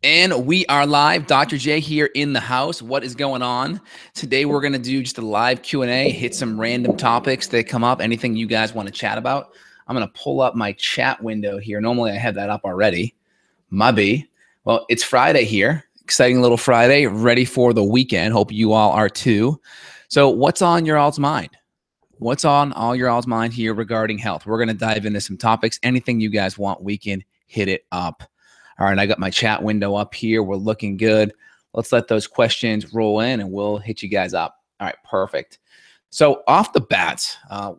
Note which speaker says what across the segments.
Speaker 1: And we are live. Dr. J here in the house. What is going on? Today we're going to do just a live Q&A, hit some random topics that come up, anything you guys want to chat about. I'm going to pull up my chat window here. Normally I have that up already. Maybe. Well, it's Friday here. Exciting little Friday, ready for the weekend. Hope you all are too. So what's on your all's mind? What's on all your all's mind here regarding health? We're going to dive into some topics. Anything you guys want, we can hit it up. All right, I got my chat window up here. We're looking good. Let's let those questions roll in and we'll hit you guys up. All right, perfect. So off the bat,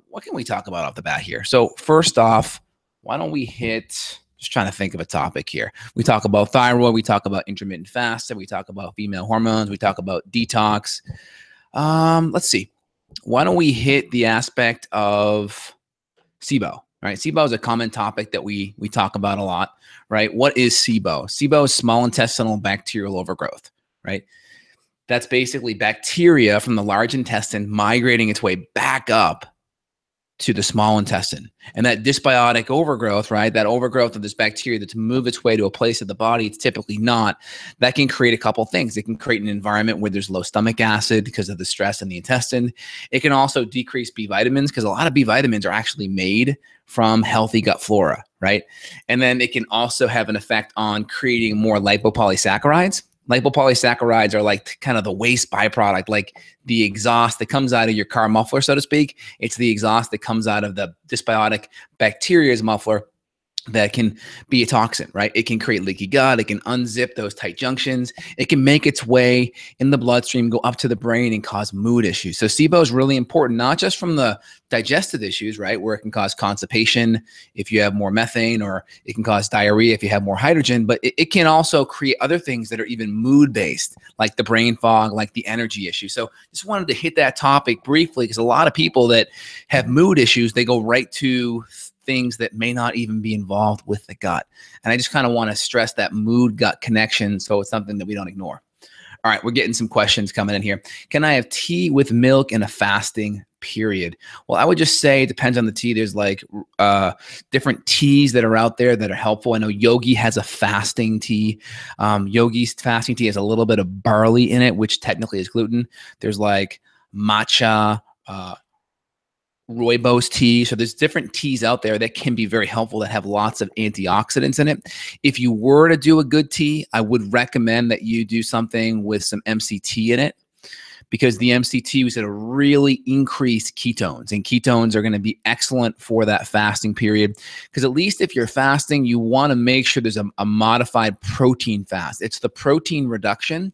Speaker 1: what can we talk about off the bat here? So first off, why don't we hit, just trying to think of a topic here. We talk about thyroid, we talk about intermittent fasting, we talk about female hormones, we talk about detox. Let's see. Why don't we hit the aspect of Sibo? All right, Sibo is a common topic that we talk about a lot, right? What is Sibo? Sibo is small intestinal bacterial overgrowth, right? That's basically bacteria from the large intestine migrating its way back up to the small intestine. And that dysbiotic overgrowth, right? That overgrowth of this bacteria that's moved its way to a place of the body it's typically not, that can create a couple things. It can create an environment where there's low stomach acid because of the stress in the intestine. It can also decrease B vitamins because a lot of B vitamins are actually made from healthy gut flora, right? And then it can also have an effect on creating more lipopolysaccharides. Lipopolysaccharides are like kind of the waste byproduct, like the exhaust that comes out of your car muffler, so to speak. It's the exhaust that comes out of the dysbiotic bacteria's muffler that can be a toxin, right? It can create leaky gut. It can unzip those tight junctions. It can make its way in the bloodstream, go up to the brain and cause mood issues. So Sibo is really important, not just from the digestive issues, right? Where it can cause constipation if you have more methane, or it can cause diarrhea if you have more hydrogen, but it can also create other things that are even mood-based, like the brain fog, like the energy issue. So just wanted to hit that topic briefly because a lot of people that have mood issues, they go right to things that may not even be involved with the gut. And I just kind of want to stress that mood gut connection so it's something that we don't ignore. All right, we're getting some questions coming in here. Can I have tea with milk in a fasting period? Well, I would just say it depends on the tea. There's like different teas that are out there that are helpful. I know Yogi has a fasting tea. Yogi's fasting tea has a little bit of barley in it, which technically is gluten. There's like matcha, rooibos tea. So there's different teas out there that can be very helpful that have lots of antioxidants in it. If you were to do a good tea, I would recommend that you do something with some MCT in it, because the MCT was going to really increase ketones, and ketones are going to be excellent for that fasting period. Because at least if you're fasting, you want to make sure there's a modified protein fast. It's the protein reduction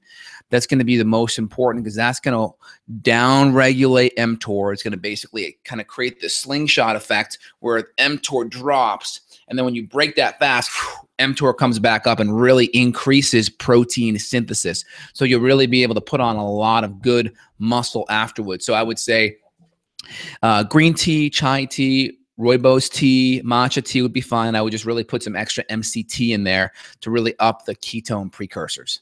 Speaker 1: that's going to be the most important, because that's going to down-regulate mTOR. It's going to basically kind of create this slingshot effect where mTOR drops, and then when you break that fast, mTOR comes back up and really increases protein synthesis. So you'll really be able to put on a lot of good muscle afterwards. So I would say green tea, chai tea, rooibos tea, matcha tea would be fine. I would just really put some extra MCT in there to really up the ketone precursors.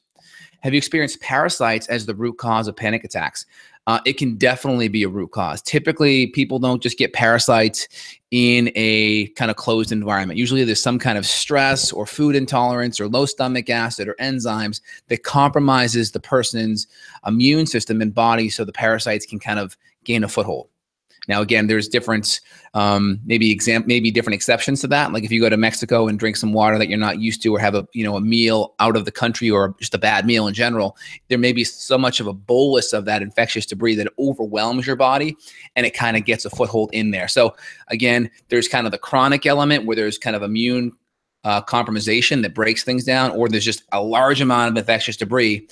Speaker 1: Have you experienced parasites as the root cause of panic attacks? It can definitely be a root cause. Typically, people don't just get parasites in a kind of closed environment. Usually there's some kind of stress or food intolerance or low stomach acid or enzymes that compromises the person's immune system and body, so the parasites can kind of gain a foothold. Now, again, there's different, maybe different exceptions to that. Like if you go to Mexico and drink some water that you're not used to, or have a meal out of the country, or just a bad meal in general, there may be so much of a bolus of that infectious debris that it overwhelms your body and it kind of gets a foothold in there. So again, there's kind of the chronic element where there's kind of immune compromisation that breaks things down, or there's just a large amount of infectious debris.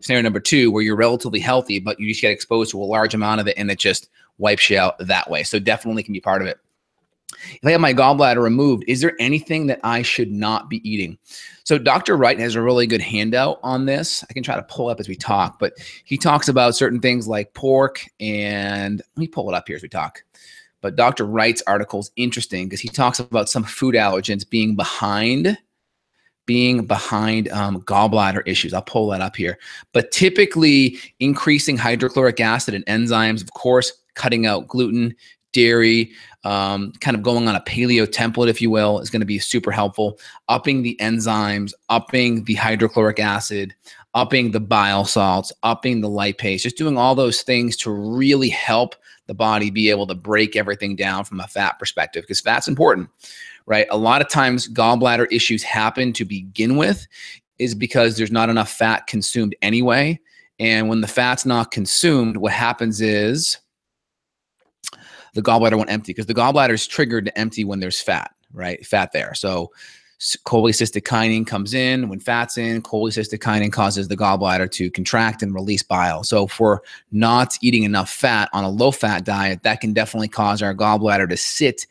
Speaker 1: Scenario number two, where you're relatively healthy, but you just get exposed to a large amount of it and it just wipes you out that way. So definitely can be part of it. If I have my gallbladder removed, is there anything that I should not be eating? So Dr. Wright has a really good handout on this. I can try to pull up as we talk, but he talks about certain things like pork, and let me pull it up here as we talk. But Dr. Wright's article is interesting because he talks about some food allergens being behind gallbladder issues. I'll pull that up here. But typically increasing hydrochloric acid and enzymes, of course, cutting out gluten, dairy, kind of going on a paleo template, if you will, is going to be super helpful. Upping the enzymes, upping the hydrochloric acid, upping the bile salts, upping the lipase, just doing all those things to really help the body be able to break everything down from a fat perspective, because fat's important, right? A lot of times gallbladder issues happen to begin with is because there's not enough fat consumed anyway. And when the fat's not consumed, what happens is the gallbladder won't empty, because the gallbladder is triggered to empty when there's fat, right? Fat there. So cholecystic kinin comes in. When fat's in, cholecystic kinin causes the gallbladder to contract and release bile. So if we're not eating enough fat on a low-fat diet, that can definitely cause our gallbladder to sit,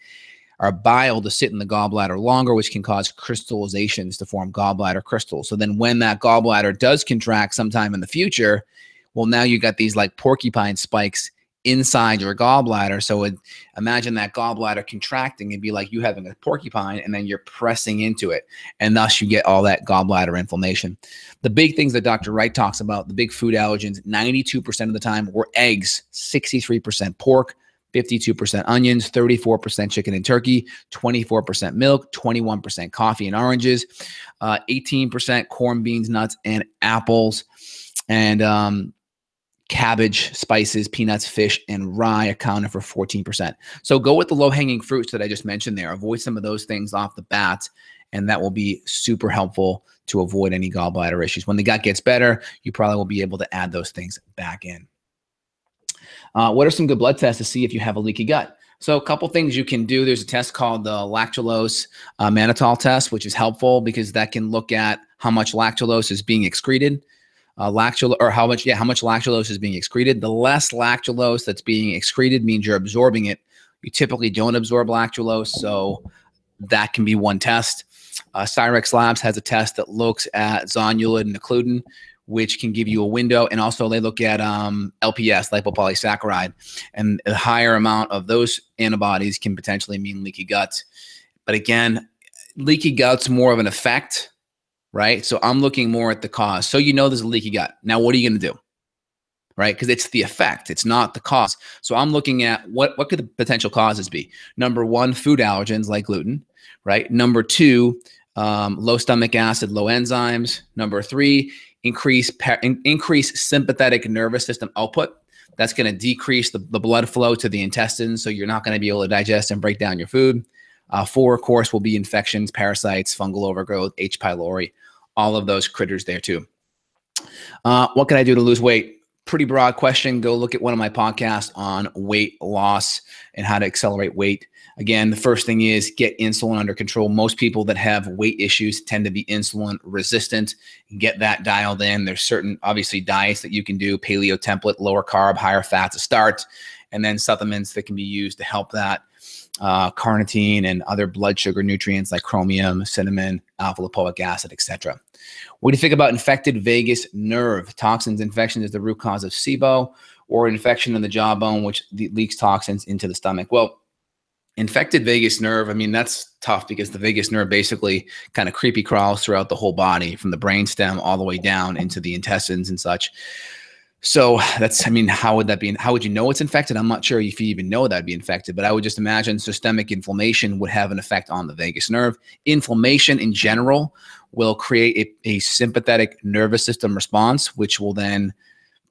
Speaker 1: our bile to sit in the gallbladder longer, which can cause crystallizations to form gallbladder crystals. So then when that gallbladder does contract sometime in the future, well, now you got these like porcupine spikes inside your gallbladder. So imagine that gallbladder contracting and be like you having a porcupine, and then you're pressing into it, and thus you get all that gallbladder inflammation. The big things that Dr. Wright talks about, the big food allergens, 92% of the time were eggs, 63% pork, 52% onions, 34% chicken and turkey, 24% milk, 21% coffee and oranges, 18% corn, beans, nuts, and apples, and cabbage, spices, peanuts, fish, and rye accounted for 14%. So go with the low-hanging fruits that I just mentioned there. Avoid some of those things off the bat, and that will be super helpful to avoid any gallbladder issues. When the gut gets better, you probably will be able to add those things back in. What are some good blood tests to see if you have a leaky gut? So a couple things you can do. There's a test called the lactulose mannitol test, which is helpful because that can look at how much lactulose is being excreted. How much lactulose is being excreted. The less lactulose that's being excreted means you're absorbing it. You typically don't absorb lactulose, so that can be one test. Cyrex Labs has a test that looks at zonulid and occludin, which can give you a window, and also they look at LPS, lipopolysaccharide, and a higher amount of those antibodies can potentially mean leaky gut. But again, leaky gut's more of an effect, right? So I'm looking more at the cause. So you know there's a leaky gut. Now, what are you going to do? Right? Because it's the effect. It's not the cause. So I'm looking at what could the potential causes be? Number one, food allergens like gluten, right? Number two, low stomach acid, low enzymes. Number three, increase sympathetic nervous system output. That's going to decrease the blood flow to the intestines, so you're not going to be able to digest and break down your food. Four, of course, will be infections, parasites, fungal overgrowth, H. pylori, all of those critters there too. What can I do to lose weight? Pretty broad question. Go look at one of my podcasts on weight loss and how to accelerate weight. Again, the first thing is get insulin under control. Most people that have weight issues tend to be insulin resistant. Get that dialed in. There's certain, obviously, diets that you can do, paleo template, lower carb, higher fat to start, and then supplements that can be used to help that. Carnitine and other blood sugar nutrients like chromium, cinnamon, alpha lipoic acid, etc. What do you think about infected vagus nerve? Toxins infection is the root cause of Sibo, or infection in the jawbone, which leaks toxins into the stomach. Well, infected vagus nerve, I mean, that's tough because the vagus nerve basically kind of creepy crawls throughout the whole body, from the brainstem all the way down into the intestines and such. So that's, I mean, how would that be? How would you know it's infected? I'm not sure if you even know that'd be infected, but I would just imagine systemic inflammation would have an effect on the vagus nerve. Inflammation in general will create a sympathetic nervous system response, which will then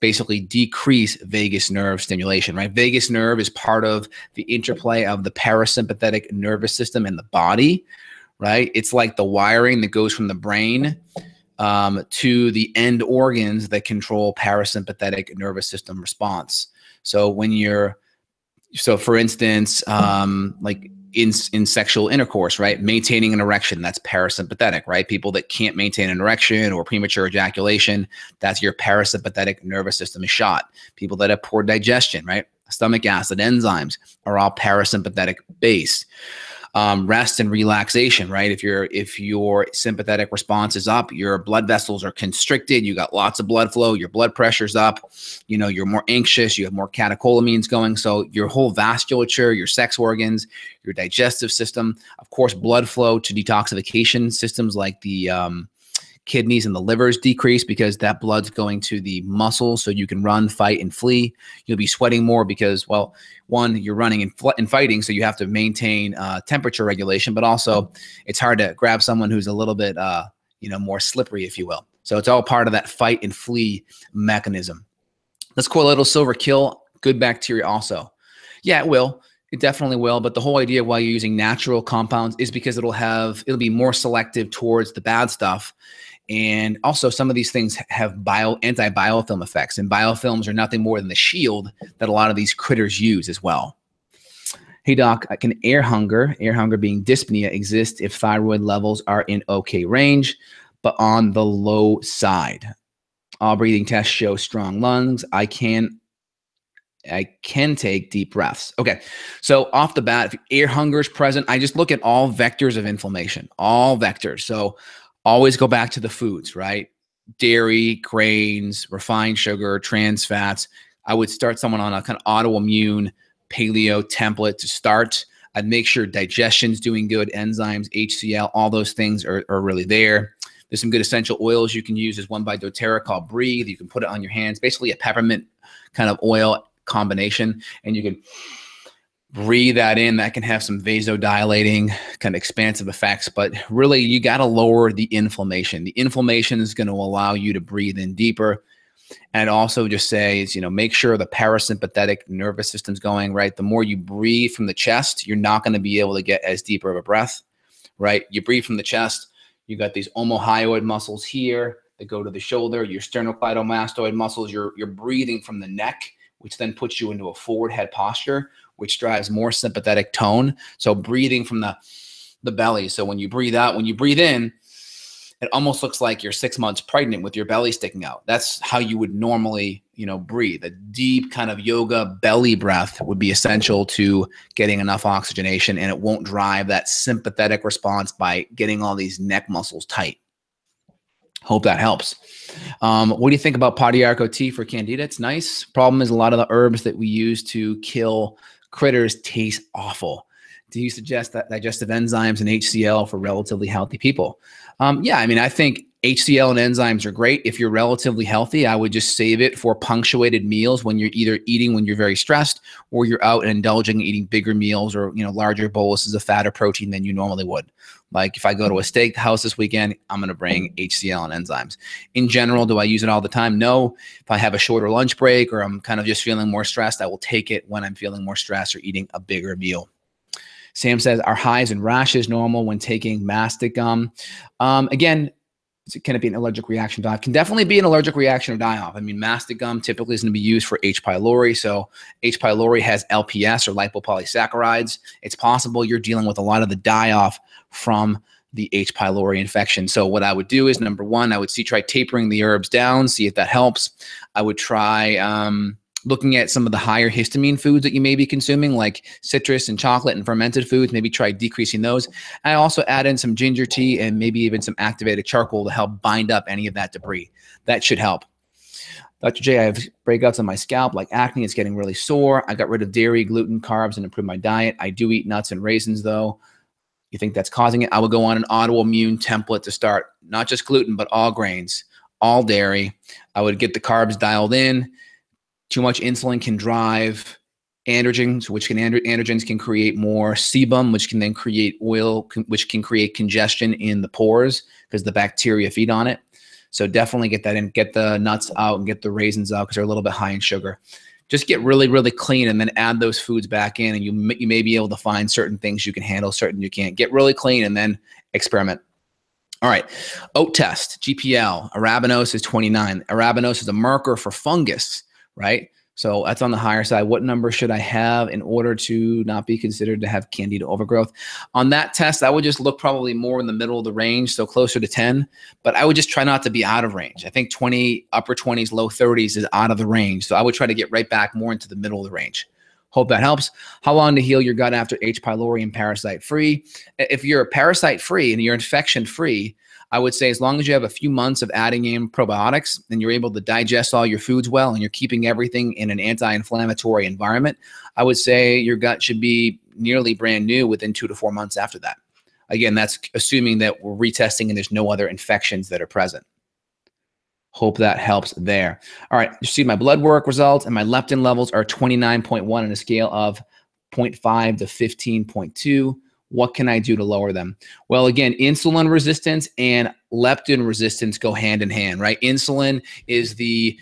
Speaker 1: basically decrease vagus nerve stimulation, right? Vagus nerve is part of the interplay of the parasympathetic nervous system in the body, right? It's like the wiring that goes from the brain to the end organs that control parasympathetic nervous system response. So when for instance, like in sexual intercourse, right? Maintaining an erection, that's parasympathetic, right? People that can't maintain an erection or premature ejaculation, that's your parasympathetic nervous system is shot. People that have poor digestion, right? Stomach acid, enzymes are all parasympathetic based. Rest and relaxation, right? If your sympathetic response is up, your blood vessels are constricted, you got lots of blood flow, your blood pressure's up, you know, you're more anxious, you have more catecholamines going. So your whole vasculature, your sex organs, your digestive system, of course, blood flow to detoxification systems like the kidneys and the livers decrease because that blood's going to the muscles so you can run, fight, and flee. You'll be sweating more because, well, one, you're running and fighting, so you have to maintain temperature regulation, but also it's hard to grab someone who's a little bit, more slippery, if you will. So it's all part of that fight and flee mechanism. Let's correlate silver kill good bacteria also. Yeah, it will. It definitely will. But the whole idea why you're using natural compounds is because it'll be more selective towards the bad stuff. And also some of these things have anti-biofilm effects. And biofilms are nothing more than the shield that a lot of these critters use as well. Hey, Doc, can air hunger being dyspnea, exist if thyroid levels are in okay range, but on the low side? All breathing tests show strong lungs. I can take deep breaths. Okay. So off the bat, if air hunger is present, I just look at all vectors of inflammation, all vectors. So always go back to the foods, right? Dairy, grains, refined sugar, trans fats. I would start someone on a kind of autoimmune paleo template to start. I'd make sure digestion's doing good, enzymes, HCl, all those things are really there. There's some good essential oils you can use. There's one by doTERRA called Breathe. You can put it on your hands, basically a peppermint kind of oil combination, and you can breathe that in. That can have some vasodilating kind of expansive effects, but really you got to lower the inflammation. The inflammation is going to allow you to breathe in deeper. And also just say is, make sure the parasympathetic nervous system's going, right? The more you breathe from the chest, you're not going to be able to get as deeper of a breath, right? You breathe from the chest, you got these omohyoid muscles here that go to the shoulder, your sternocleidomastoid muscles, you're breathing from the neck, which then puts you into a forward head posture, which drives more sympathetic tone. So breathing from the belly. So when you breathe out, when you breathe in, it almost looks like you're 6 months pregnant with your belly sticking out. That's how you would normally, breathe. A deep kind of yoga belly breath would be essential to getting enough oxygenation, and it won't drive that sympathetic response by getting all these neck muscles tight. Hope that helps. What do you think about Podiarco tea for candida? It's nice. Problem is a lot of the herbs that we use to kill critters taste awful. Do you suggest that digestive enzymes and HCl for relatively healthy people? Yeah, I think HCl and enzymes are great. If you're relatively healthy, I would just save it for punctuated meals when you're either eating when you're very stressed or you're out and indulging, eating bigger meals or, larger boluses of fat or protein than you normally would. Like if I go to a steak house this weekend, I'm going to bring HCl and enzymes. In general, do I use it all the time? No. If I have a shorter lunch break or I'm kind of just feeling more stressed, I will take it when I'm feeling more stressed or eating a bigger meal. Sam says, are hives and rashes normal when taking mastic gum? Again, can it be an allergic reaction die off? Can definitely be an allergic reaction or die off. Mastic gum typically is going to be used for H. pylori. So H. pylori has LPS or lipopolysaccharides. It's possible you're dealing with a lot of the die off from the H. pylori infection. So what I would do is, number one, I would try tapering the herbs down, see if that helps. I would try looking at some of the higher histamine foods that you may be consuming, like citrus and chocolate and fermented foods, maybe try decreasing those. I also add in some ginger tea and maybe even some activated charcoal to help bind up any of that debris. That should help. Dr. J, I have breakouts on my scalp like acne. It's getting really sore. I got rid of dairy, gluten, carbs, and improved my diet. I do eat nuts and raisins, though. You think that's causing it? I will go on an autoimmune template to start, not just gluten, but all grains, all dairy. I would get the carbs dialed in. Too much insulin can drive androgens, androgens can create more sebum, which can then create oil, which can create congestion in the pores because the bacteria feed on it. So definitely get that in, get the nuts out and get the raisins out because they're a little bit high in sugar. Just get really, really clean and then add those foods back in, and you may be able to find certain things you can handle, certain you can't. Get really clean and then experiment. All right, oat test, GPL, arabinose is 29. Arabinose is a marker for fungus, right? So that's on the higher side. What number should I have in order to not be considered to have candida overgrowth? On that test, I would just look probably more in the middle of the range, so closer to 10, but I would just try not to be out of range. I think 20, upper 20s, low 30s is out of the range. So I would try to get right back more into the middle of the range. Hope that helps. How long to heal your gut after H. pylori and parasite-free? If you're parasite-free and you're infection-free, I would say as long as you have a few months of adding in probiotics and you're able to digest all your foods well and you're keeping everything in an anti-inflammatory environment, I would say your gut should be nearly brand new within 2 to 4 months after that. Again, that's assuming that we're retesting and there's no other infections that are present. Hope that helps there. All right, you see my blood work results, and my leptin levels are 29.1 on a scale of 0.5 to 15.2. What can I do to lower them? Well, again, insulin resistance and leptin resistance go hand in hand, right? Insulin is the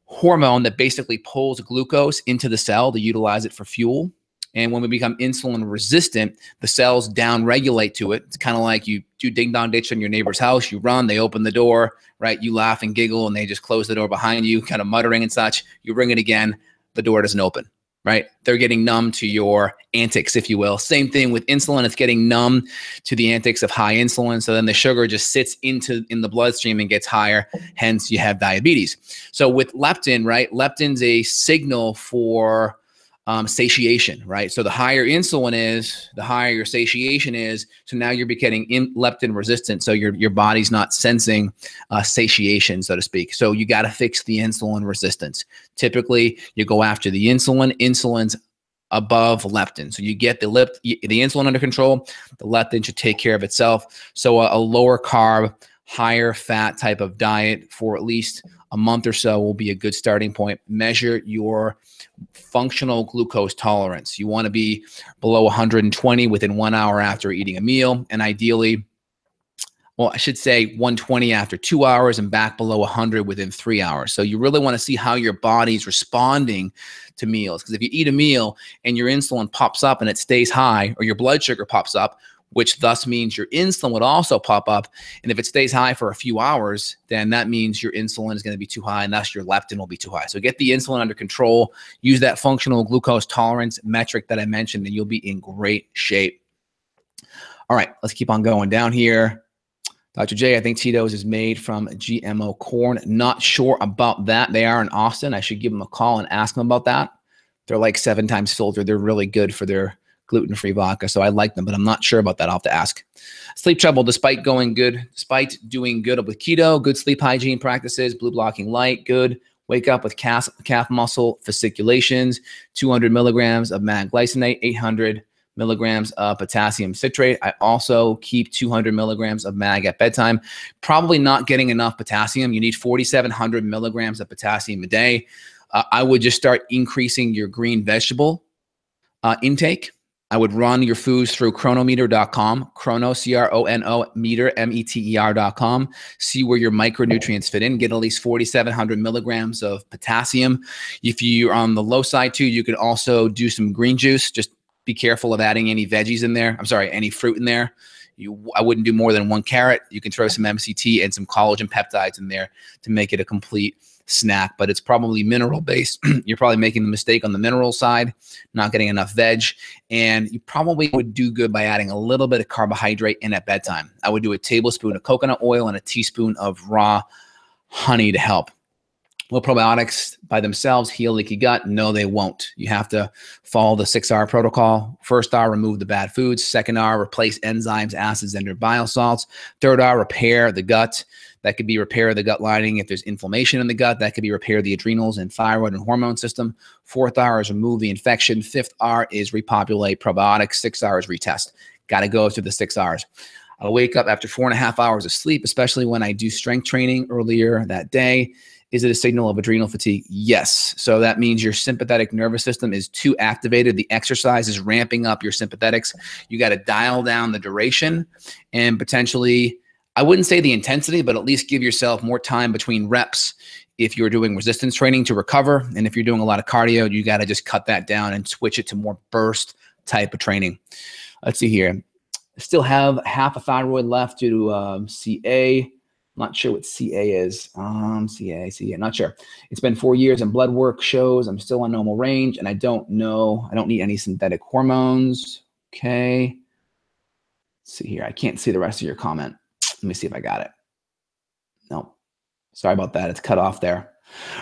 Speaker 1: hormone that basically pulls glucose into the cell to utilize it for fuel. And when we become insulin resistant, the cells down-regulate to it. It's kind of like you do ding-dong ditch on your neighbor's house. You run, they open the door, right? You laugh and giggle, and they just close the door behind you, kind of muttering and such. You ring it again, the door doesn't open, right? They're getting numb to your antics, if you will. Same thing with insulin. It's getting numb to the antics of high insulin. So then the sugar just sits in the bloodstream and gets higher. Hence, you have diabetes. So with leptin, right? Leptin's a signal for satiation, right? So the higher insulin is, the higher your satiation is. So now you're becoming leptin resistant. So your body's not sensing satiation, so to speak. So you got to fix the insulin resistance. Typically, you go after the insulin. Insulin's above leptin. So you get the insulin under control. The leptin should take care of itself. So a lower carb, higher fat type of diet for at least a month or so will be a good starting point. Measure your functional glucose tolerance. You want to be below 120 within 1 hour after eating a meal, and ideally, well, I should say 120 after 2 hours and back below 100 within 3 hours. So you really want to see how your body's responding to meals. Because if you eat a meal and your insulin pops up and it stays high, or your blood sugar pops up, which thus means your insulin would also pop up. And if it stays high for a few hours, then that means your insulin is going to be too high, and thus your leptin will be too high. So get the insulin under control. Use that functional glucose tolerance metric that I mentioned, and you'll be in great shape. All right, let's keep on going down here. Dr. J, I think Tito's is made from GMO corn. Not sure about that. They are in Austin. I should give them a call and ask them about that. They're like 7 times filtered. They're really good for their gluten-free vodka, so I like them, but I'm not sure about that. I'll have to ask. Sleep trouble, despite doing good with keto, good sleep hygiene practices, blue blocking light, good. Wake up with calf muscle fasciculations, 200 milligrams of mag-glycinate, 800 milligrams of potassium citrate. I also keep 200 milligrams of mag at bedtime. Probably not getting enough potassium. You need 4,700 milligrams of potassium a day. I would just start increasing your green vegetable intake. I would run your foods through chronometer.com, chrono, C-R-O-N-O, meter, M-E-T-E-R.com. See where your micronutrients fit in. Get at least 4,700 milligrams of potassium. If you're on the low side too, you can also do some green juice. Just be careful of adding any veggies in there. I'm sorry, any fruit in there. I wouldn't do more than 1 carrot. You can throw some MCT and some collagen peptides in there to make it a complete snack, but it's probably mineral based. You're probably making the mistake on the mineral side, not getting enough veg, and you probably would do good by adding a little bit of carbohydrate in at bedtime. I would do a tablespoon of coconut oil and a teaspoon of raw honey to help. Will probiotics by themselves heal leaky gut? No, they won't. You have to follow the 6R protocol. First R, remove the bad foods. Second R, replace enzymes, acids, and bile salts. Third R, repair the gut. That could be repair the gut lining if there's inflammation in the gut. That could be repair the adrenals and thyroid and hormone system. Fourth R is remove the infection. Fifth R is repopulate probiotics. 6R is retest. Got to go through the 6 Rs. I'll wake up after 4.5 hours of sleep, especially when I do strength training earlier that day. Is it a signal of adrenal fatigue? Yes. So that means your sympathetic nervous system is too activated. The exercise is ramping up your sympathetics. You got to dial down the duration and potentially, I wouldn't say the intensity, but at least give yourself more time between reps if you're doing resistance training to recover. And if you're doing a lot of cardio, you got to just cut that down and switch it to more burst type of training. Let's see here. I still have half a thyroid left due to CA. Not sure what CA is. CA, not sure. It's been 4 years and blood work shows I'm still on normal range, and I don't need any synthetic hormones. Okay. Let's see here. I can't see the rest of your comment. Let me see if I got it. No, sorry about that. It's cut off there.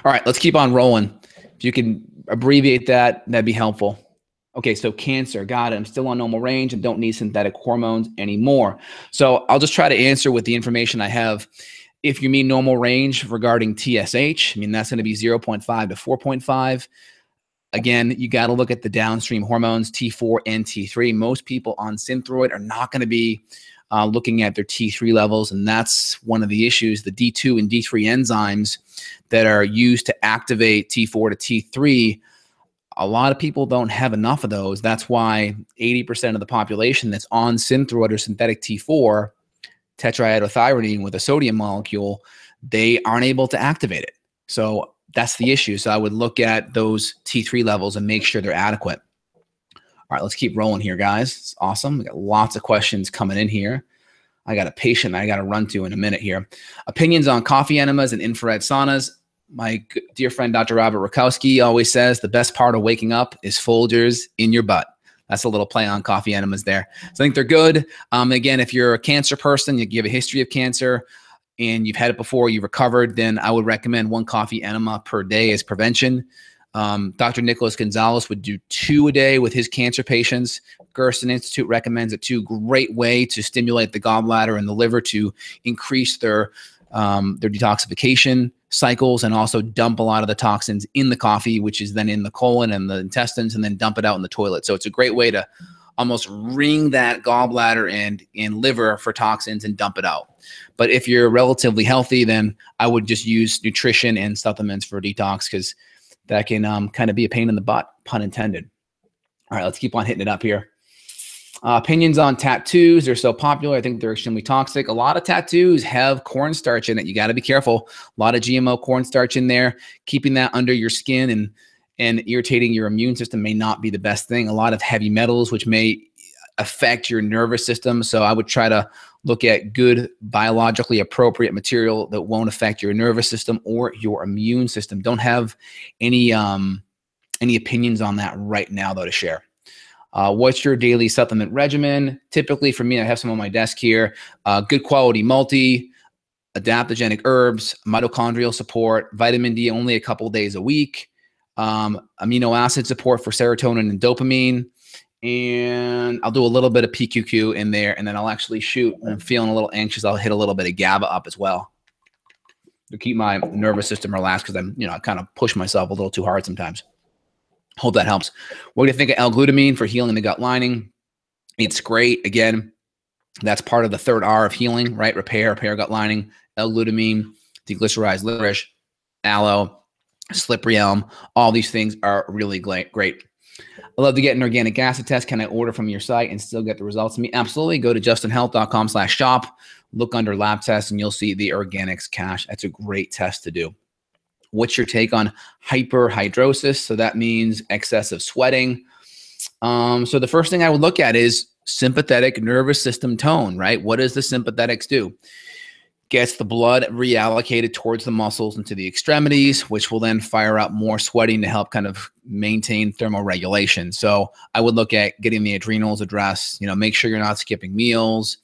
Speaker 1: All right, let's keep on rolling. If you can abbreviate that, that'd be helpful. Okay, so cancer, got it. I'm still on normal range and don't need synthetic hormones anymore. So I'll just try to answer with the information I have. If you mean normal range regarding TSH, I mean, that's going to be 0.5 to 4.5. Again, you got to look at the downstream hormones, T4 and T3. Most people on Synthroid are not going to be looking at their T3 levels, and that's one of the issues. The D2 and D3 enzymes that are used to activate T4 to T3, a lot of people don't have enough of those. That's why 80% of the population that's on Synthroid or synthetic T4, tetrahydrothyronine with a sodium molecule, they aren't able to activate it. So that's the issue. So I would look at those T3 levels and make sure they're adequate. All right, let's keep rolling here, guys. It's awesome. We got lots of questions coming in here. I got a patient I got to run to in a minute here. Opinions on coffee enemas and infrared saunas. My dear friend, Dr. Robert Rakowski, always says the best part of waking up is Folgers in your butt. That's a little play on coffee enemas there. So I think they're good. Again, if you're a cancer person, you have a history of cancer, and you've had it before, you've recovered, then I would recommend 1 coffee enema per day as prevention. Dr. Nicholas Gonzalez would do 2 a day with his cancer patients. Gerson Institute recommends it too. Great way to stimulate the gallbladder and the liver to increase their detoxification cycles and also dump a lot of the toxins in the coffee, which is then in the colon and the intestines, and then dump it out in the toilet. So it's a great way to almost wring that gallbladder and liver for toxins and dump it out. But if you're relatively healthy, then I would just use nutrition and supplements for detox, because that can kind of be a pain in the butt, pun intended. All right, let's keep on hitting it up here. Opinions on tattoos. They're so popular. I think they're extremely toxic. A lot of tattoos have cornstarch in it. You got to be careful. A lot of GMO cornstarch in there. Keeping that under your skin and irritating your immune system may not be the best thing. A lot of heavy metals, which may affect your nervous system. So I would try to look at good biologically appropriate material that won't affect your nervous system or your immune system. Don't have any opinions on that right now, though, to share. What's your daily supplement regimen? Typically for me, I have some on my desk here. Good quality multi, adaptogenic herbs, mitochondrial support, vitamin D only a couple days a week, amino acid support for serotonin and dopamine, and I'll do a little bit of PQQ in there, and then I'll actually shoot. When I'm feeling a little anxious, I'll hit a little bit of GABA up as well to keep my nervous system relaxed, because I kind of push myself a little too hard sometimes. Hope that helps. What do you think of L-glutamine for healing the gut lining? It's great. Again, that's part of the 3rd R of healing, right? Repair gut lining. L-glutamine, deglycerized licorice, aloe, slippery elm. All these things are really great. I'd love to get an organic acid test. Can I order from your site and still get the results to me? Absolutely. Go to justinhealth.com/shop. Look under lab tests, and you'll see the organics cache. That's a great test to do. What's your take on hyperhidrosis? So that means excessive sweating. So the first thing I would look at is sympathetic nervous system tone, right? What does the sympathetics do? Gets the blood reallocated towards the muscles and to the extremities, which will then fire up more sweating to help kind of maintain thermoregulation. So I would look at getting the adrenals addressed, make sure you're not skipping meals.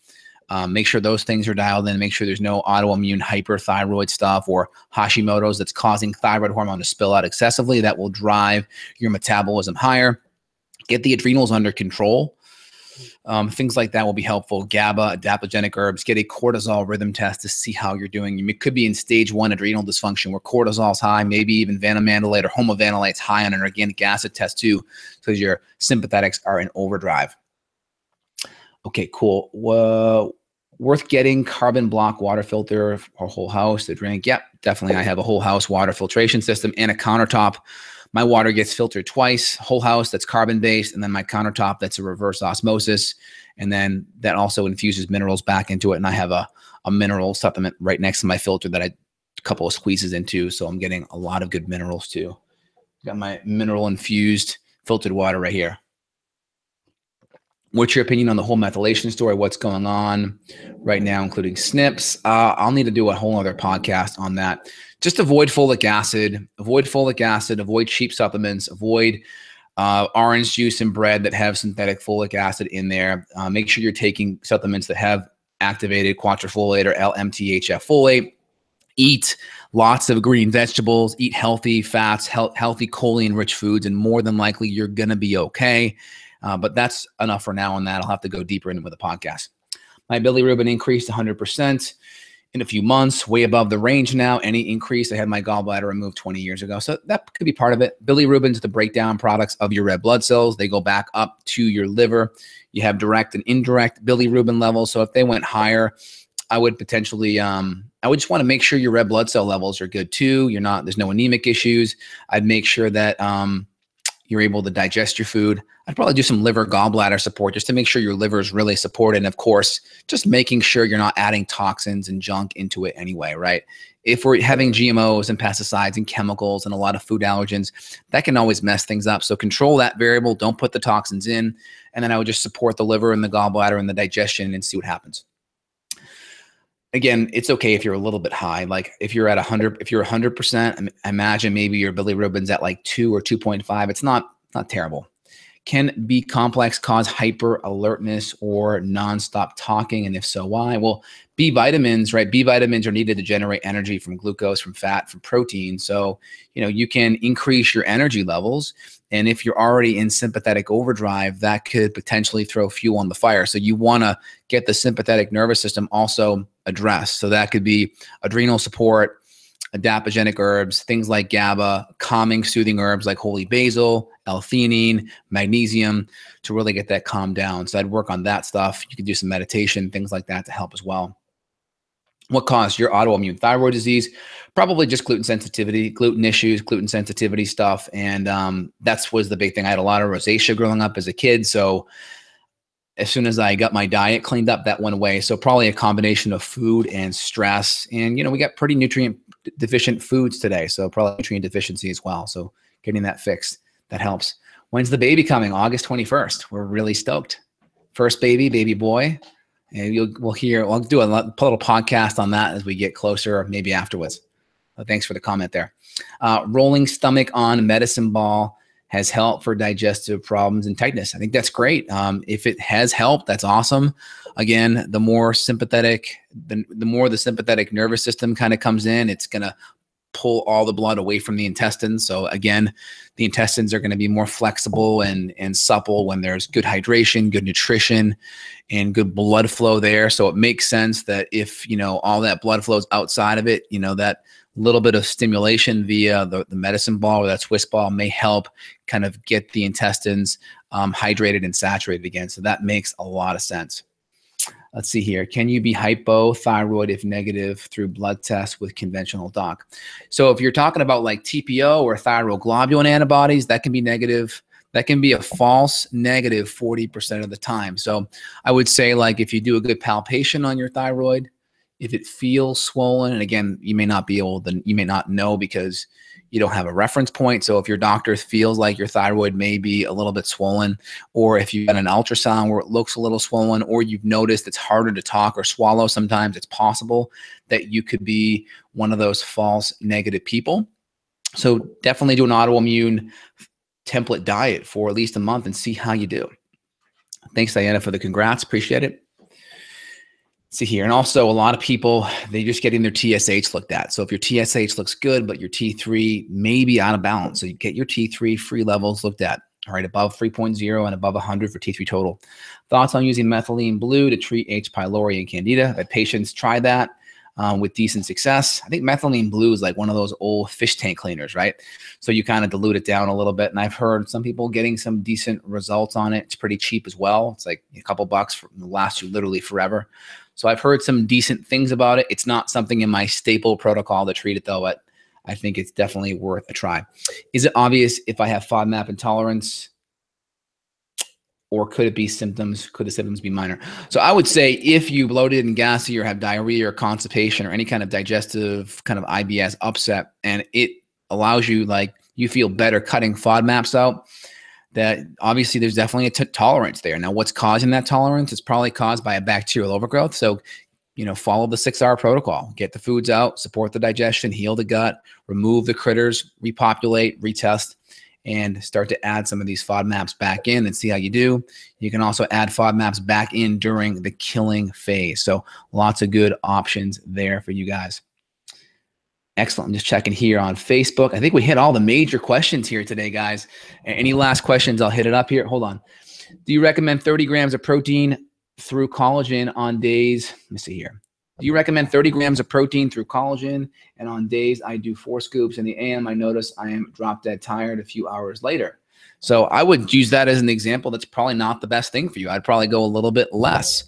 Speaker 1: Make sure those things are dialed in. Make sure there's no autoimmune hyperthyroid stuff or Hashimoto's that's causing thyroid hormone to spill out excessively. That will drive your metabolism higher. Get the adrenals under control. Things like that will be helpful. GABA, adaptogenic herbs. Get a cortisol rhythm test to see how you're doing. You could be in stage 1 adrenal dysfunction where cortisol's high, maybe even vanamandylate or homovanylate's high on an organic acid test too, because your sympathetics are in overdrive. Okay, cool. Worth getting carbon block water filter or whole house to drink? Yep, definitely. I have a whole house water filtration system and a countertop. My water gets filtered twice, whole house that's carbon based, and then my countertop that's a reverse osmosis. And then that also infuses minerals back into it. And I have a mineral supplement right next to my filter that I a couple of squeezes into. So I'm getting a lot of good minerals too. Got my mineral infused filtered water right here. What's your opinion on the whole methylation story? What's going on right now, including SNPs? I'll need to do a whole other podcast on that. Just avoid folic acid, avoid cheap supplements, avoid orange juice and bread that have synthetic folic acid in there. Make sure you're taking supplements that have activated quatrefolate or L-MTHF folate. Eat lots of green vegetables, eat healthy fats, healthy choline-rich foods, and more than likely you're going to be okay. But that's enough for now on that. I'll have to go deeper into with the podcast. My bilirubin increased 100%. in a few months, way above the range now. Any increase, I had my gallbladder removed 20 years ago. So that could be part of it. Bilirubin's the breakdown products of your red blood cells. They go back up to your liver. You have direct and indirect bilirubin levels. So if they went higher, I would potentially, I would just want to make sure your red blood cell levels are good too. There's no anemic issues. I'd make sure that you're able to digest your food. I'd probably do some liver gallbladder support just to make sure your liver is really supported. And of course, just making sure you're not adding toxins and junk into it anyway, right? If we're having GMOs and pesticides and chemicals and a lot of food allergens, that can always mess things up. So control that variable. Don't put the toxins in. And then I would just support the liver and the gallbladder and the digestion and see what happens. Again, it's okay if you're a little bit high. Like if you're at 100, if you're 100%, imagine maybe your bilirubin's at like 2 or 2.5. It's not terrible. Can B complex cause hyper alertness or nonstop talking? And if so, why? Well, B vitamins, right? B vitamins are needed to generate energy from glucose, from fat, from protein. So, you can increase your energy levels. And if you're already in sympathetic overdrive, that could potentially throw fuel on the fire. So you want to get the sympathetic nervous system also addressed. So that could be adrenal support, adaptogenic herbs, things like GABA, calming, soothing herbs like holy basil, L-theanine, magnesium to really get that calmed down. So I'd work on that stuff. You could do some meditation, things like that to help as well. What caused your autoimmune thyroid disease? Probably just gluten sensitivity, gluten issues, gluten sensitivity stuff. And that was the big thing. I had a lot of rosacea growing up as a kid. So as soon as I got my diet cleaned up, that went away. So probably a combination of food and stress. And, we got pretty nutrient deficient foods today. So probably nutrient deficiency as well. So getting that fixed, that helps. When's the baby coming? August 21st. We're really stoked. First baby boy. And we'll do a little podcast on that as we get closer, or maybe afterwards. Thanks for the comment there. Rolling stomach on medicine ball has helped for digestive problems and tightness. I think that's great. If it has helped, that's awesome. Again, the more sympathetic, the more the sympathetic nervous system kind of comes in, it's going to pull all the blood away from the intestines. So again, the intestines are going to be more flexible and supple when there's good hydration, good nutrition, and good blood flow there. So it makes sense that if, all that blood flows outside of it, that little bit of stimulation via the medicine ball or that Swiss ball may help kind of get the intestines hydrated and saturated again. So that makes a lot of sense. Let's see here. Can you be hypothyroid if negative through blood tests with conventional doc? So if you're talking about like TPO or thyroglobulin antibodies, that can be negative. That can be a false negative 40% of the time. So I would say, like, if you do a good palpation on your thyroid, if it feels swollen, and again, you may not know because you don't have a reference point. So if your doctor feels like your thyroid may be a little bit swollen, or if you've got an ultrasound where it looks a little swollen, or you've noticed it's harder to talk or swallow sometimes, it's possible that you could be one of those false negative people. So definitely do an autoimmune template diet for at least a month and see how you do. Thanks, Diana, for the congrats. Appreciate it. See here. And also a lot of people, they're just getting their TSH looked at. So if your TSH looks good, but your T3 may be out of balance. So you get your T3 free levels looked at, all right, above 3.0 and above 100 for T3 total. Thoughts on using methylene blue to treat H. pylori and candida? I've had patients try that with decent success. I think methylene blue is like one of those old fish tank cleaners, right? So you kind of dilute it down a little bit. And I've heard some people getting some decent results on it. It's pretty cheap as well. It's like a couple bucks, it'll last you literally forever. So I've heard some decent things about it. It's not something in my staple protocol to treat it though, but I think it's definitely worth a try. Is it obvious if I have FODMAP intolerance, or could it be symptoms? Could the symptoms be minor? So I would say if you bloated and gassy or have diarrhea or constipation or any kind of digestive kind of IBS upset, and it allows you, like, you feel better cutting FODMAPs out, that obviously there's definitely a tolerance there. Now, what's causing that tolerance? It's probably caused by a bacterial overgrowth. So, follow the 6R protocol. Get the foods out, support the digestion, heal the gut, remove the critters, repopulate, retest, and start to add some of these FODMAPs back in and see how you do. You can also add FODMAPs back in during the killing phase. So lots of good options there for you guys. Excellent. I'm just checking here on Facebook. I think we hit all the major questions here today, guys. Any last questions? I'll hit it up here. Hold on. Do you recommend 30 grams of protein through collagen on days? Let me see here. Do you recommend 30 grams of protein through collagen? And on days I do 4 scoops in the AM, I notice I am drop dead tired a few hours later. So I would use that as an example. That's probably not the best thing for you. I'd probably go a little bit less.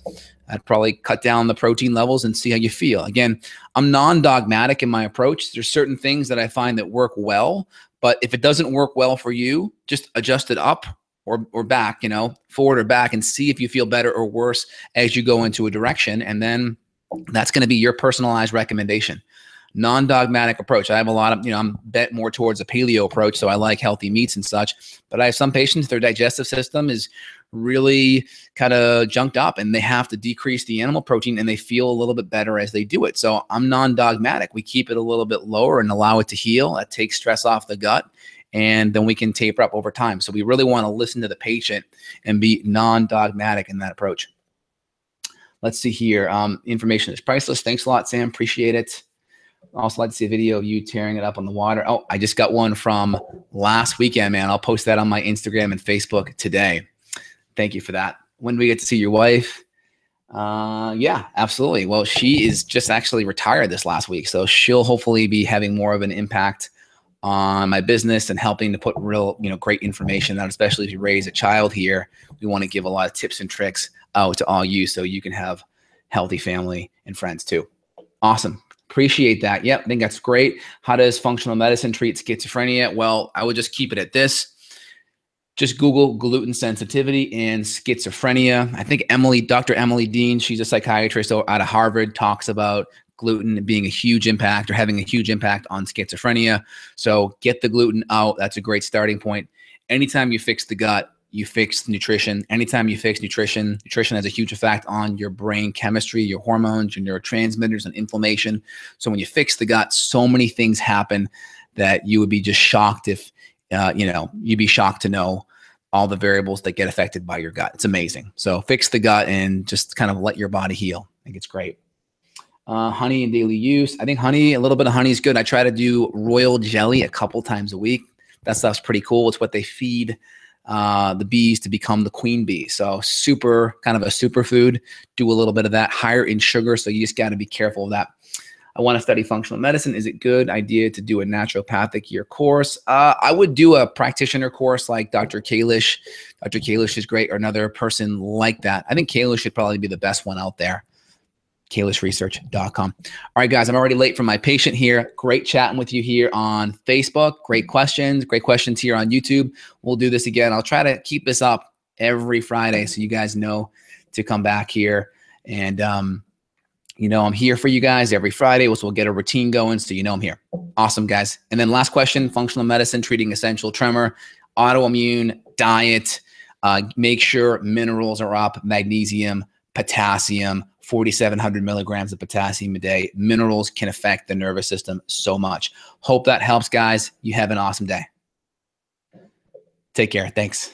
Speaker 1: I'd probably cut down the protein levels and see how you feel. Again, I'm non-dogmatic in my approach. There's certain things that I find that work well, but if it doesn't work well for you, just adjust it up or back, you know, forward or back, and see if you feel better or worse as you go into a direction. And then that's going to be your personalized recommendation. Non-dogmatic approach. I have a lot of, I'm bet more towards a paleo approach, so I like healthy meats and such. But I have some patients, their digestive system is really kind of junked up and they have to decrease the animal protein and they feel a little bit better as they do it. So I'm non-dogmatic. We keep it a little bit lower and allow it to heal. That takes stress off the gut, and then we can taper up over time. So we really want to listen to the patient and be non-dogmatic in that approach. Let's see here. Information is priceless. Thanks a lot, Sam. Appreciate it. Also like to see a video of you tearing it up on the water. Oh, I just got one from last weekend, man. I'll post that on my Instagram and Facebook today. Thank you for that. When do we get to see your wife? Yeah, absolutely. Well, she is just actually retired this last week. So she'll hopefully be having more of an impact on my business and helping to put real, great information out, especially if you raise a child here. We want to give a lot of tips and tricks out to all you so you can have healthy family and friends too. Awesome. Appreciate that. Yep, I think that's great. How does functional medicine treat schizophrenia? Well, I would just keep it at this. Just Google gluten sensitivity and schizophrenia. I think Dr. Emily Dean, she's a psychiatrist out of Harvard, talks about gluten being a huge impact or having a huge impact on schizophrenia. So get the gluten out. That's a great starting point. Anytime you fix the gut, you fix nutrition. Anytime you fix nutrition has a huge effect on your brain chemistry, your hormones, your neurotransmitters, and inflammation. So when you fix the gut, so many things happen that you would be just shocked if, you'd be shocked to know all the variables that get affected by your gut. It's amazing. So fix the gut and just kind of let your body heal. I think it's great. Honey in daily use. I think honey, a little bit of honey is good. I try to do royal jelly a couple times a week. That stuff's pretty cool. It's what they feed the bees to become the queen bee. So kind of a superfood. Do a little bit of that. Higher in sugar, so you just got to be careful of that. I want to study functional medicine. Is it good idea to do a naturopathic year course? I would do a practitioner course like Dr. Kalish. Dr. Kalish is great, or another person like that. I think Kalish should probably be the best one out there. kalishresearch.com. All right, guys, I'm already late for my patient here. Great chatting with you here on Facebook. Great questions here on YouTube. We'll do this again. I'll try to keep this up every Friday so you guys know to come back here. And, I'm here for you guys every Friday. We'll get a routine going so I'm here. Awesome, guys. And then last question, functional medicine, treating essential tremor, autoimmune, diet. Make sure minerals are up, magnesium, potassium, 4,700 milligrams of potassium a day. Minerals can affect the nervous system so much. Hope that helps, guys. You have an awesome day. Take care. Thanks.